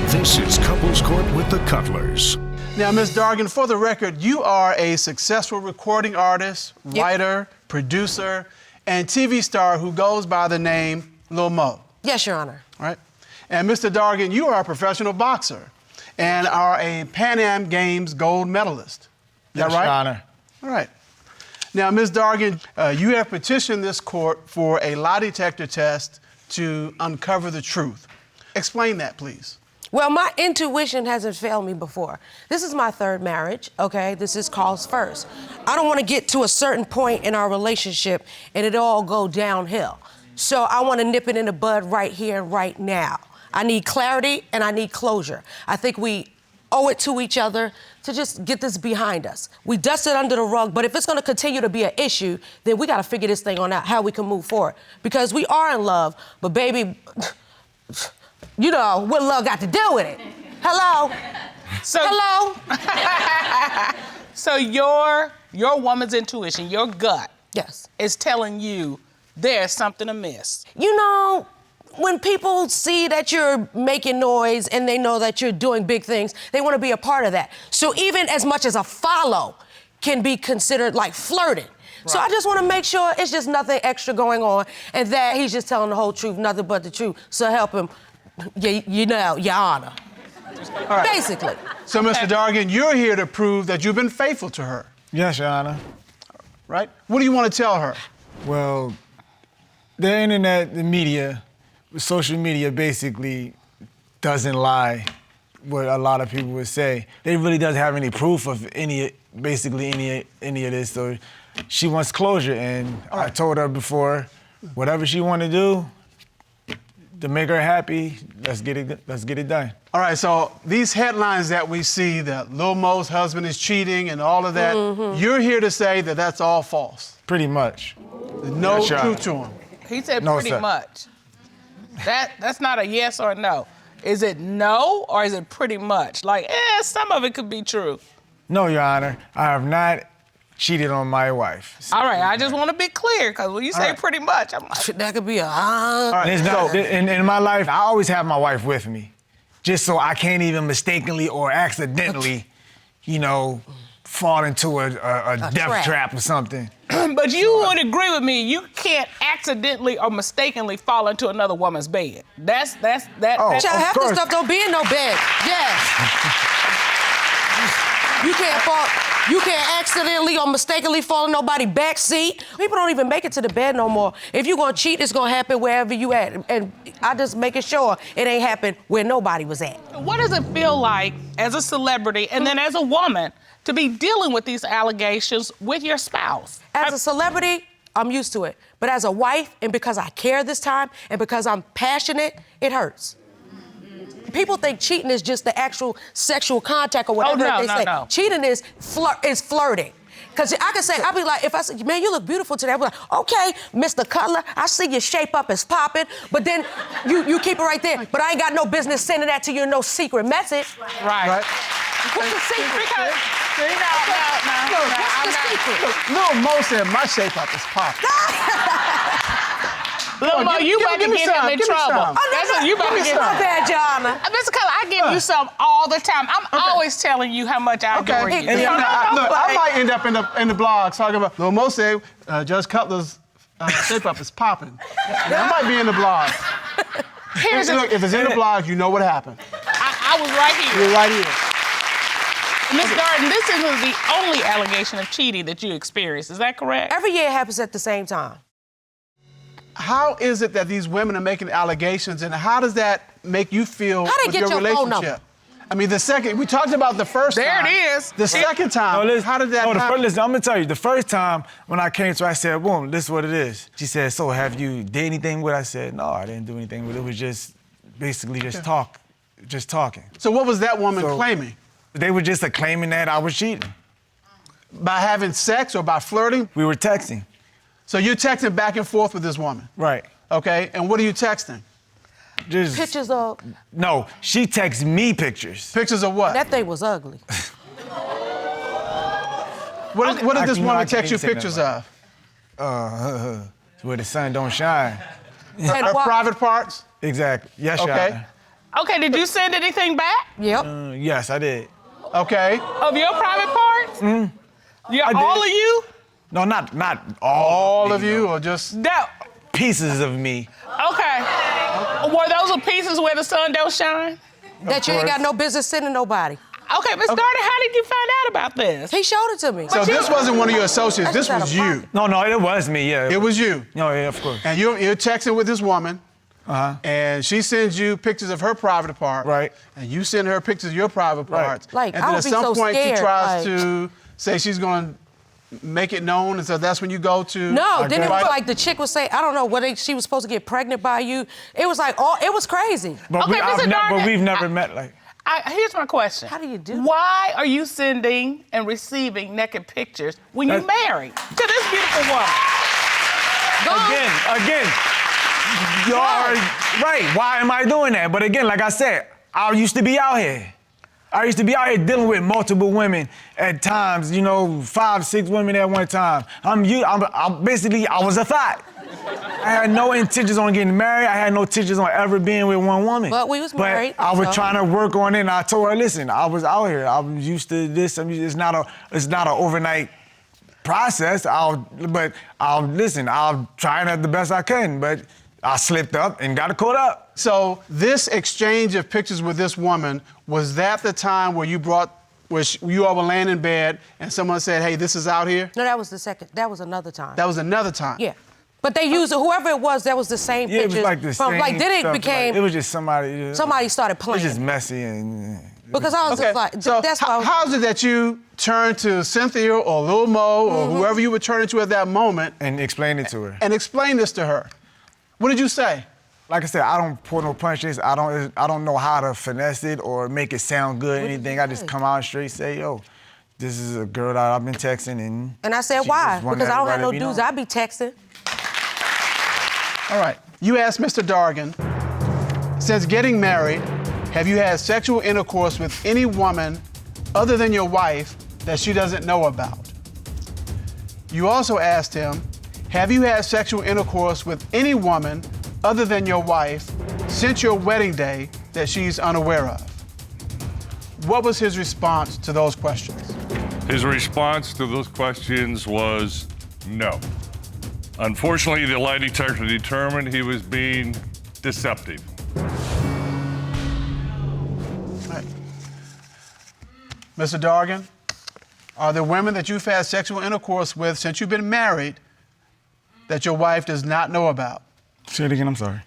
This is Couples Court with the Cutlers. Now, Ms. Dargan, for the record, you are a successful recording artist, writer, producer, and TV star who goes by the name Lil Mo. Yes, Your Honor. All right. And Mr. Dargan, you are a professional boxer and are a Pan Am Games gold medalist. Is that right? Your Honor. All right. Now, Ms. Dargan, you have petitioned this court for a lie detector test to uncover the truth. Explain that, please. Well, my intuition hasn't failed me before. This is my third marriage, okay? This is calls first. I don't want to get to a certain point in our relationship and it all go downhill. So I want to nip it in the bud right here, right now. I need clarity and I need closure. I think we owe it to each other to just get this behind us. We dust it under the rug, but if it's going to continue to be an issue, then we got to figure this thing on out, how we can move forward. Because we are in love, but baby, you know, what love got to do with it? Hello? Hello? So your woman's intuition, your gut, Yes. is telling you there's something amiss. You know, when people see that you're making noise and they know that you're doing big things, they want to be a part of that. So even as much as a follow can be considered like flirting. Right. So I just want to make sure it's just nothing extra going on and that he's just telling the whole truth, nothing but the truth. So help him, you know, Your Honor. All right. Basically. So, Mr. Dargan, you're here to prove that you've been faithful to her, Yes, Your Honor. right? What do you want to tell her? Well, the internet, the media, social media basically doesn't lie what a lot of people would say. They really doesn't have any proof of any of this. So she wants closure, and I told her before, whatever she want to do to make her happy, let's get it done. All right, so these headlines that we see, that Lil Mo's husband is cheating and all of that, you're here to say that that's all false. Pretty much. There's no Yes, Your truth Honor. to him. He said No, pretty sir. much. That's not a yes or a no. Is it no or is it pretty much? Like, some of it could be true. No, Your Honor, I have not cheated on my wife. All right, I just want to be clear, because when you say pretty much, I'm like, That could be a And it's not, in my life, I always have my wife with me, just so I can't even mistakenly or accidentally, you know, fall into a death trap or something. but you would agree with me, you can't accidentally or mistakenly fall into another woman's bed. That's Oh. Child, half the course. stuff don't be in no bed. Yes. You can't accidentally or mistakenly fall in nobody's back seat. People don't even make it to the bed no more. If you're gonna cheat, it's gonna happen wherever you at. And I just making sure it ain't happen where nobody was at. What does it feel like as a celebrity and then as a woman to be dealing with these allegations with your spouse? As a celebrity, I'm used to it. But as a wife, and because I care this time, and because I'm passionate, it hurts. People think cheating is just the actual sexual contact or whatever they say. No. Cheating is flirting. Because I can say, I'll be like, if I say, man, you look beautiful today, I'll be like, okay, Mr. Cutler, I see your shape up is popping, but then you keep it right there. But I ain't got no business sending that to you in no secret message. Right. What's the secret? Because, What's the secret? Lil Mo said my shape up is popping. Lil Mo, you about to get him in trouble. You about to get My bad, Jana. Mr. Cutler, I give you some all the time. I'm always telling you how much I adore you. And look, I might end up in the blogs talking about Lil Mo said Judge Cutler's shape up is popping. That might be in the blogs. Look, if it's in the blogs, you know what happened. I was right here. You're right here. Ms. Dargan, this isn't the only allegation of cheating that you experienced. Is that correct? Every year it happens at the same time. How is it that these women are making allegations, and how does that make you feel How they with get your your phone relationship? number? I mean, we talked about the first There time. it is. The second time, how did that happen? Listen, I'm gonna tell you, the first time when I came to her, I said, boom, this is what it is. She said, so have you did anything with it? I said, no, I didn't do anything with it. It was just basically just talking. So what was that woman So- claiming? They were just claiming that I was cheating. By having sex or by flirting? We were texting. So you're texting back and forth with this woman? Right. Okay, and what are you texting? Just Pictures of... No, she texts me pictures. Pictures of what? That thing was ugly. What did this I woman can't text you even say pictures of? Where the sun don't shine. Her private parts? Exactly. Yes, Your Okay. Honor. Okay, did you send anything back? Yep. Yes, I did. Okay. Of your private parts? Yeah, I did. all of you? No, not All of you, or just? No. Pieces of me. Okay. Were those the pieces where the sun don't shine? That you ain't got no business sending nobody. Okay, Miss Dargan, how did you find out about this? He showed it to me. So this wasn't one of your associates. This That's was just out you. of No, it was me, yeah. It was you. No, yeah, of course. And you're texting with this woman. Uh-huh. And she sends you pictures of her private part. Right. And you send her pictures of your private Right. parts. Like, and I then would at be some so point scared, she tries like- to say she's going to make it known, and so that's when you go to. No, then it was Right. like the chick would say, I don't know, whether she was supposed to get pregnant by you. It was like, it was crazy. But, Okay, Mr. Dargan, but we've never met, like. Here's my question. How do you do that? Why are you sending and receiving naked pictures when you're married to this beautiful woman? Again, y'all are right. Why am I doing that? But again, like I said, I used to be out here. I used to be out here dealing with multiple women at times, 5, 6 women at one time. Basically, I was a thought. I had no intentions on getting married. I had no intentions on ever being with one woman. But we was married, I was so- trying to work on it, and I told her, listen, I was out here. I was used to this. It's not an overnight process. I'll try it the best I can, but I slipped up and got caught up. So this exchange of pictures with this woman, was that the time where you all were laying in bed and someone said, hey, this is out here? No, that was that was another time. That was another time. Yeah. But they used whoever it was, that was the same Yeah, it pictures. was like the same Like, then it stuff, became, it was just somebody. somebody started It was playing. just messy and. Because I was Okay, just like, so that's why I was, how is it that you turned to Cynthia or Lil Mo or whoever you were turning to at that moment And explain it to her. and explain this to her? What did you say? Like I said, I don't pull no punches. I don't know how to finesse it or make it sound good, anything. I just come out and straight say, yo, this is a girl that I've been texting and I said, she why? just wanted Because I don't have no everybody to be dudes known. I be texting. All right. You asked Mr. Dargan, since getting married, have you had sexual intercourse with any woman other than your wife that she doesn't know about? You also asked him, have you had sexual intercourse with any woman other than your wife since your wedding day that she's unaware of? What was his response to those questions? His response to those questions was no. Unfortunately, the lie detector determined he was being deceptive. Right. Mr. Dargan, are there women that you've had sexual intercourse with since you've been married that your wife does not know about? Say it again, I'm sorry.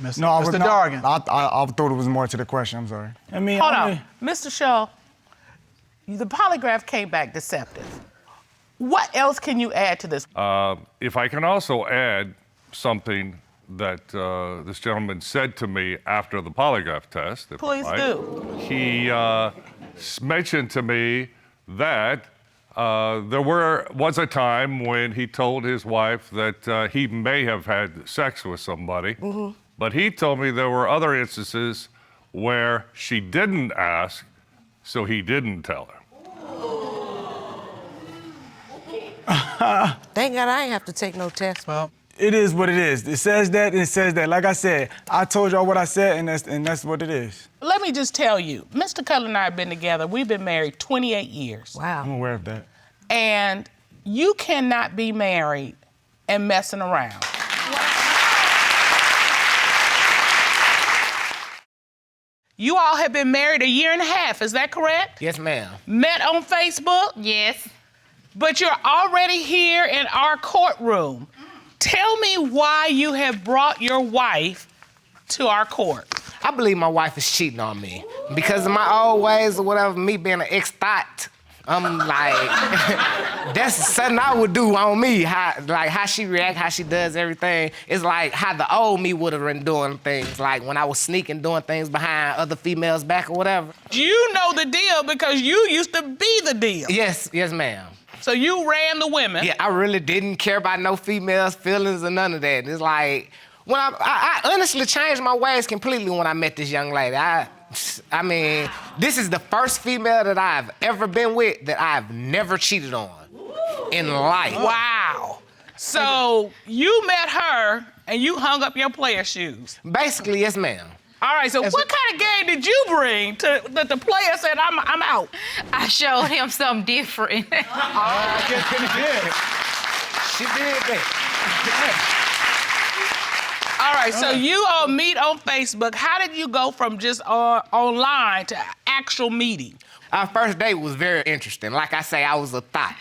Mr. No, I was Mr. not- Dargan. I thought it was more to the question, I'm sorry. I mean, Hold on. Mr. Shaw, the polygraph came back deceptive. What else can you add to this? If I can also add something that this gentleman said to me after the polygraph test. if I Please might. do. He mentioned to me that there was a time when he told his wife that he may have had sex with somebody, but he told me there were other instances where she didn't ask, so he didn't tell her. Thank God I ain't have to take no test. Well, it is what it is. It says that, and it says that. Like I said, I told y'all what I said, and that's what it is. Let me just tell you, Mr. Cutler and I have been together. We've been married 28 years. Wow. I'm aware of that. And you cannot be married and messing around. You all have been married a year and a half, is that correct? Yes, ma'am. Met on Facebook, Yes. but you're already here in our courtroom. Tell me why you have brought your wife to our court. I believe my wife is cheating on me because of my old ways or whatever, me being an ex-thought. I'm like, that's something I would do on me. How she react, how she does everything. It's like how the old me would have been doing things, like when I was sneaking, doing things behind other females' back or whatever. You know the deal because you used to be the deal. Yes, ma'am. So you ran the women. Yeah, I really didn't care about no females' feelings or none of that. It's like, when I honestly changed my ways completely when I met this young lady. I mean, this is the first female that I've ever been with that I've never cheated on in life. Wow. So you met her and you hung up your player shoes. Basically, yes, ma'am. All right, so what kind of game did you bring to that the player said, I'm out? I showed him something different. I guess She did that. All right, so you all meet on Facebook. How did you go from just online to actual meeting? Our first date was very interesting. Like I say, I was a thought.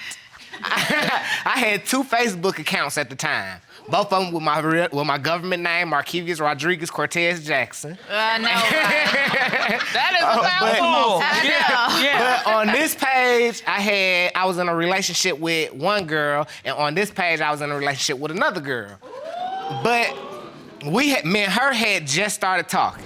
I had 2 Facebook accounts at the time. Both of them with my government name, Marquise Rodriguez Cortez Jackson. I know, right? That is a mouthful. Yeah. But on this page, I was in a relationship with one girl, and on this page, I was in a relationship with another girl. But me and her had just started talking.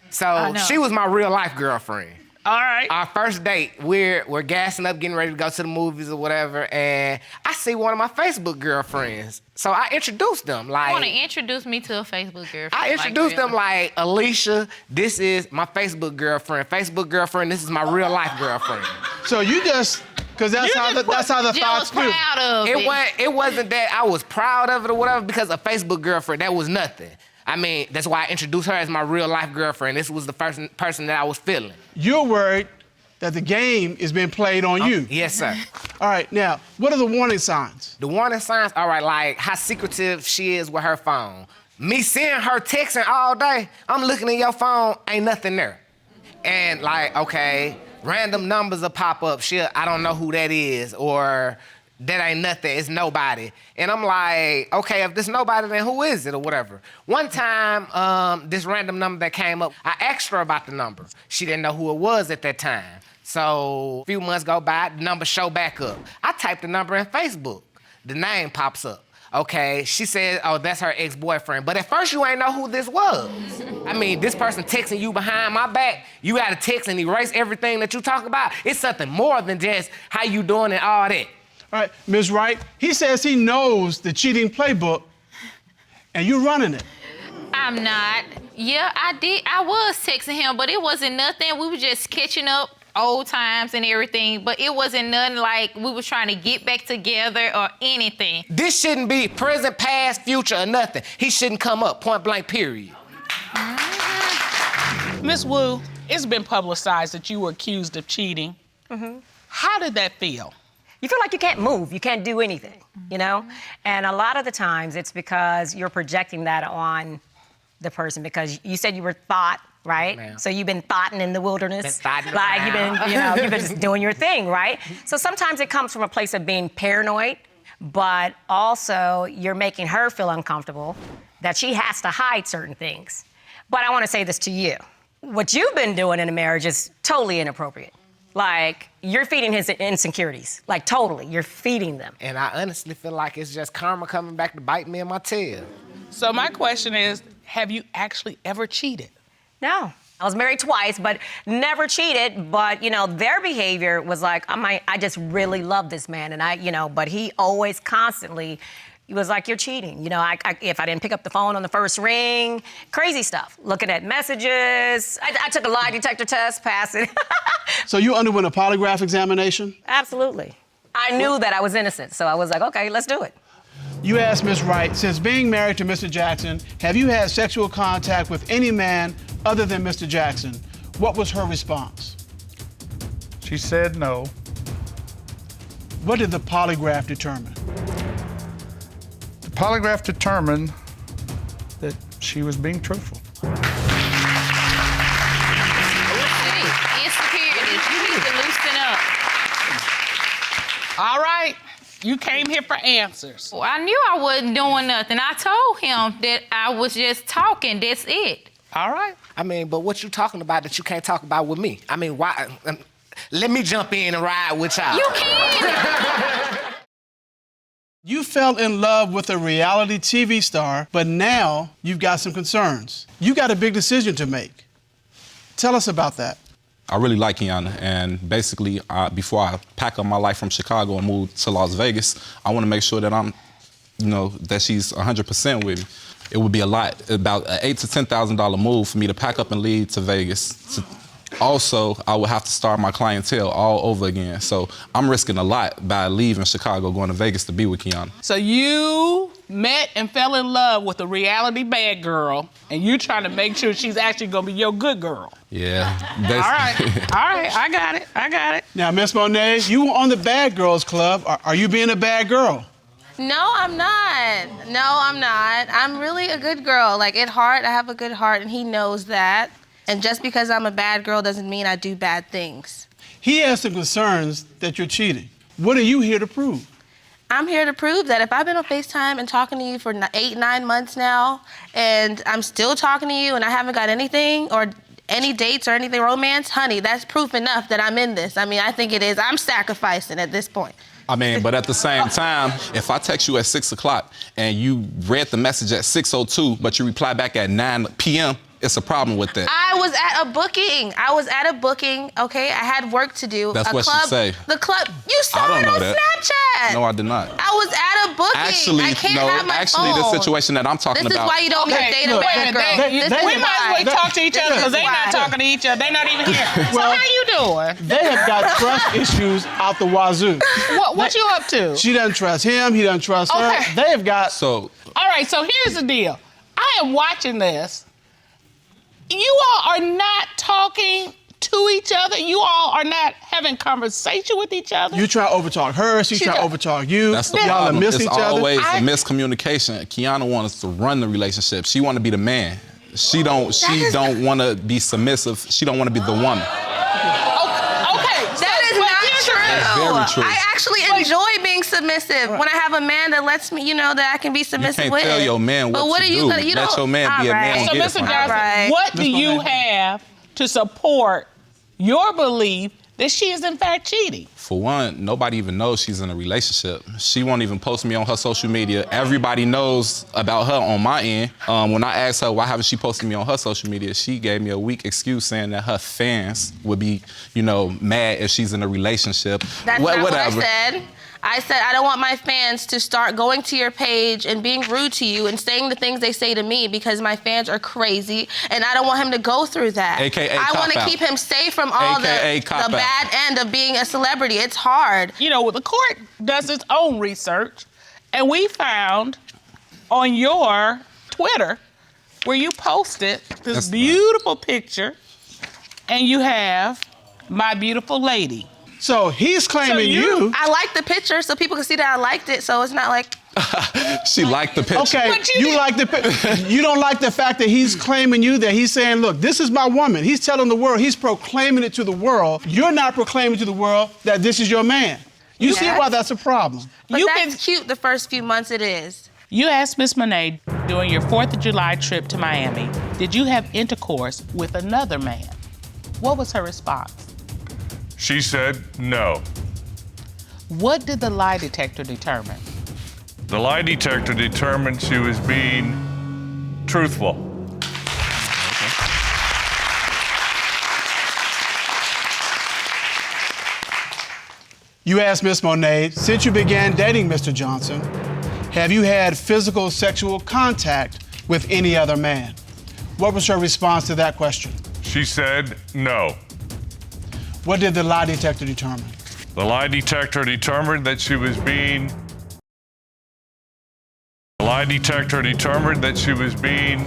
So she was my real life girlfriend. All right. Our first date, we're gassing up, getting ready to go to the movies or whatever, and I see one of my Facebook girlfriends. So I introduced them. You Like, want to introduce me to a Facebook girlfriend? I introduced them like, Alicia, this is my Facebook girlfriend. Facebook girlfriend, this is my real life girlfriend. So you just, because that's how the Jill thoughts was do. proud of it. It wasn't that I was proud of it or whatever, because a Facebook girlfriend, that was nothing. I mean, that's why I introduced her as my real life girlfriend. This was the first person that I was feeling. You're worried that the game is being played on you. Yes, sir. All right, now, what are the warning signs? The warning signs, all right, like how secretive she is with her phone. Me seeing her texting all day, I'm looking at your phone, ain't nothing there. And like, okay, random numbers will pop up. I don't know who that is, or that ain't nothing, it's nobody. And I'm like, okay, if this nobody, then who is it or whatever. One time, this random number that came up, I asked her about the number. She didn't know who it was at that time. So a few months go by, the number show back up. I typed the number in Facebook. The name pops up. Okay, she said, oh, that's her ex-boyfriend. But at first you ain't know who this was. I mean, this person texting you behind my back, you gotta text and erase everything that you talk about. It's something more than just how you doing and all that. All right, Ms. Wright, he says he knows the cheating playbook, and you're running it. I'm not. Yeah, I did. I was texting him, but it wasn't nothing. We were just catching up old times and everything, but it wasn't nothing like we were trying to get back together or anything. This shouldn't be present, past, future, or nothing. He shouldn't come up, point blank, period. Miss Wu, it's been publicized that you were accused of cheating. How did that feel? You feel like you can't move, you can't do anything, you know? And a lot of the times it's because you're projecting that on the person, because you said you were thought, right? Ma'am. So you've been thoughting in the wilderness. Been thoughting like you've been, around. you've been just doing your thing, right? So sometimes it comes from a place of being paranoid, but also you're making her feel uncomfortable, that she has to hide certain things. But I want to say this to you. What you've been doing in a marriage is totally inappropriate. Like, you're feeding his insecurities. Like, totally, you're feeding them. And I honestly feel like it's just karma coming back to bite me in my tail. So my question is, have you actually ever cheated? No. I was married twice, but never cheated. But, you know, their behavior was like, I just really love this man. And but he always constantly, he was like, you're cheating. You know, if I didn't pick up the phone on the first ring, crazy stuff. Looking at messages. I took a lie detector test, passed it. So you underwent a polygraph examination? Absolutely. I knew that I was innocent, so I was like, okay, let's do it. You asked Ms. Wright, since being married to Mr. Jackson, have you had sexual contact with any man other than Mr. Jackson? What was her response? She said no. What did the polygraph determine? The polygraph determined that she was being truthful. Insecurities. You need to loosen up. All right, you came here for answers. Well, I knew I wasn't doing nothing. I told him that I was just talking. That's it. All right. I mean, but what you talking about that you can't talk about with me? I mean, why? Let me jump in and ride with y'all. You can. You fell in love with a reality TV star, but now you've got some concerns. You got a big decision to make. Tell us about that. I really like Kiana, and basically, before I pack up my life from Chicago and move to Las Vegas, I want to make sure that that she's 100% with me. It would be about an $8,000 to $10,000 move for me to pack up and leave to Vegas. Also, I would have to start my clientele all over again. So I'm risking a lot by leaving Chicago, going to Vegas to be with Kiana. So you met and fell in love with a reality bad girl, and you're trying to make sure she's actually gonna be your good girl. Yeah. All right, I got it. Now, Miss Monet, you were on the Bad Girls Club. Are you being a bad girl? No, I'm not. No, I'm not. I'm really a good girl. Like, at heart, I have a good heart, and he knows that. And just because I'm a bad girl doesn't mean I do bad things. He has some concerns that you're cheating. What are you here to prove? I'm here to prove that if I've been on FaceTime and talking to you for 8, 9 months now, and I'm still talking to you and I haven't got anything or any dates or anything romance, honey, that's proof enough that I'm in this. I mean, I think it is. I'm sacrificing at this point. I mean, but at the same time, if I text you at 6 o'clock and you read the message at 6:02, but you reply back at 9 p.m., it's a problem with that. I was at a booking, okay? I had work to do. That's what she say. The club, you saw it on Snapchat. No, I did not. I was at a booking. Actually, I can't have my phone. The situation that I'm talking about. This is why you don't date a bad girl. We might as well talk to each other because they're not talking to each other. They're not even here. Well, so how you doing? They have got trust issues out the wazoo. What you up to? She doesn't trust him. He doesn't trust her. They have got... So... All right, so here's the deal. I am watching this. You all are not talking to each other. You all are not having conversation with each other. You try to overtalk her. She try to overtalk you. That's the Y'all problem. miss It's each other. always a miscommunication. Kiana wants us to run the relationship. She want to be the man. She don't want to be submissive. She don't want to be the woman. Very true. I actually enjoy being submissive when I have a man that lets me, that I can be submissive with. You can't tell your man what to do. Let your man be a man. So, Mr. Johnson, what do you have to support your belief that she is in fact cheating? For one, nobody even knows she's in a relationship. She won't even post me on her social media. Everybody knows about her on my end. When I asked her why haven't she posted me on her social media, she gave me a weak excuse saying that her fans would be, mad if she's in a relationship. That's not what I said. I said I don't want my fans to start going to your page and being rude to you and saying the things they say to me because my fans are crazy and I don't want him to go through that. AKA I want to keep him safe from all the bad end of being a celebrity. It's hard. The court does its own research and we found on your Twitter where you posted this beautiful picture and you have my beautiful lady. So he's claiming you. I like the picture so people can see that I liked it, so it's not like... She liked the picture. Okay, you like the picture. You don't like the fact that he's claiming you, that he's saying, look, this is my woman. He's telling the world, he's proclaiming it to the world. You're not proclaiming to the world that this is your man. You see why that's a problem. But that's cute the first few months it is. You asked Miss Monet during your 4th of July trip to Miami, did you have intercourse with another man? What was her response? She said no. What did the lie detector determine? The lie detector determined she was being truthful. You asked Miss Monet, since you began dating Mr. Johnson, have you had physical sexual contact with any other man? What was her response to that question? She said no. What did the lie detector determine? The lie detector determined that she was being... The lie detector determined that she was being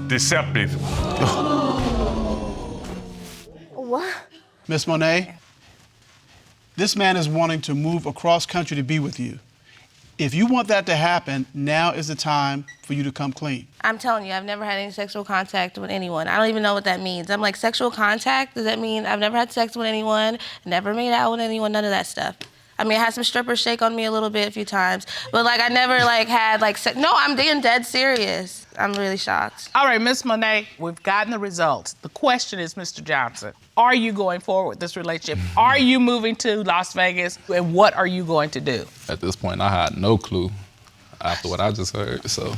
deceptive. What? Miss Monet, this man is wanting to move across country to be with you. If you want that to happen, now is the time for you to come clean. I'm telling you, I've never had any sexual contact with anyone. I don't even know what that means. I'm like, sexual contact? Does that mean I've never had sex with anyone, never made out with anyone, none of that stuff? I mean, I had some strippers shake on me a little bit a few times, but I never had sex. No, I'm being dead serious. I'm really shocked. All right, Miss Monet, we've gotten the results. The question is, Mr. Johnson, are you going forward with this relationship? Are you moving to Las Vegas? And what are you going to do? At this point, I had no clue after what I just heard, so.